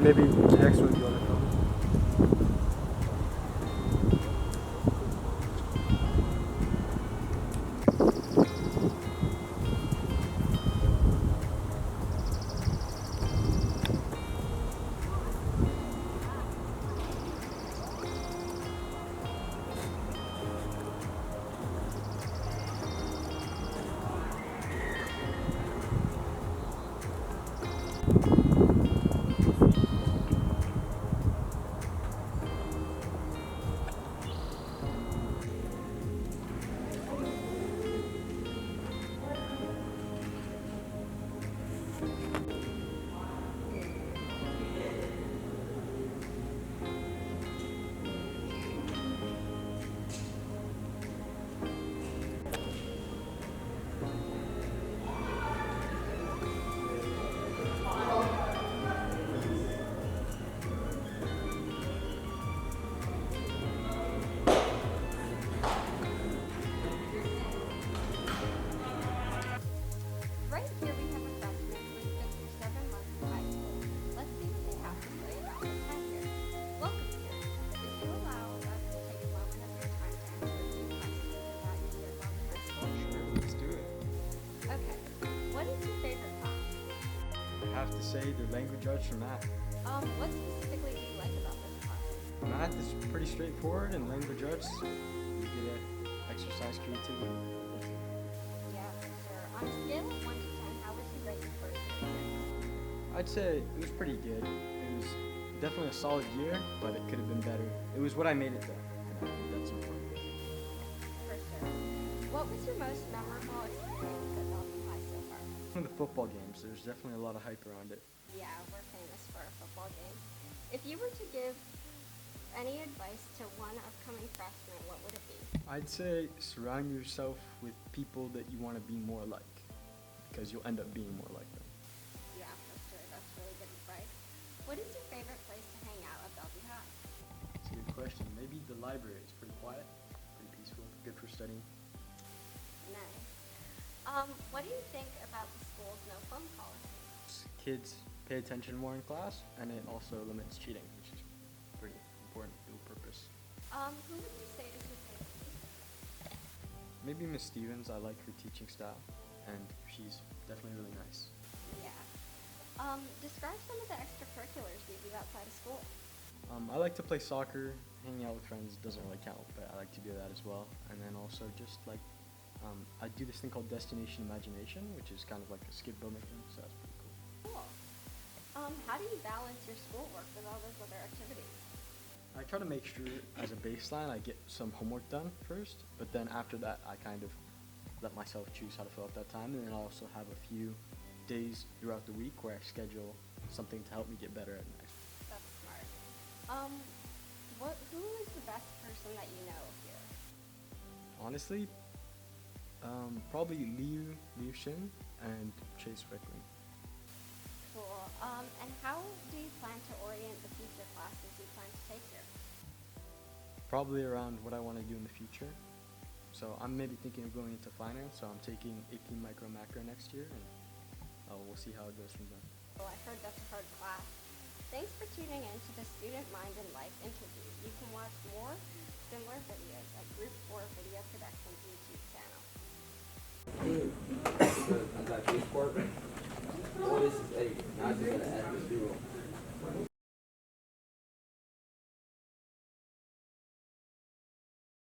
maybe the next one you want to film. Right here we have a freshman who's been through 7 months of high school. Let's see what they have to say about their time here. Welcome here. Would you allow us to take a moment of your time to answer a few questions about your years on the high school? Sure, let's do it. Okay. What is your favorite class? I have to say the language arts for math. What specifically do you like about this class? Math is pretty straightforward, and language arts, you get to exercise creativity. Yeah, for sure. On a scale of 1 to 10, how would you rate your first year here? I'd say it was pretty good. It was definitely a solid year, but it could have been better. It was what I made it though, and I think that's important. For sure. What was your most memorable experience at Bellevue High so far? One of the football games, there's definitely a lot of hype around it. Yeah, we're famous for our football games. If you were to give any advice to one upcoming freshman, what would it be? I'd say surround yourself with people that you want to be more like, because you'll end up being more like them. Yeah, for sure. That's really good advice. What is your favorite place to hang out at Bellevue High? It's a good question. Maybe the library. It's pretty quiet, pretty peaceful, good for studying. Nice. What do you think about the school's no phone policy? Kids pay attention more in class, and it also limits cheating, which is pretty important dual purpose. Who would you say is your favorite teacher? Maybe Miss Stevens. I like her teaching style, and she's definitely really nice. Yeah. Describe some of the extracurriculars you do outside of school. I like to play soccer. Hanging out with friends doesn't really count, but I like to do that as well. And then also just like I do this thing called Destination Imagination, which is kind of like a skip building thing, so that's pretty cool. Cool. How do you balance your schoolwork with all those other activities? I try to make sure as a baseline I get some homework done first, but then after that I kind of let myself choose how to fill up that time, and then I also have a few days throughout the week where I schedule something to help me get better at next. That's smart. Who is the best person that you know here? Honestly, probably Liu Shin and Chase Rickman. Cool. And how do you plan to orient the future classes you plan to take here? Probably around what I want to do in the future. So I'm maybe thinking of going into finance, so I'm taking AP Micro Macro next year, and we'll see how it goes from there. Well, I heard that's a hard class. Thanks for tuning in to the Student Mind and Life interview. You can watch more similar videos at Group 4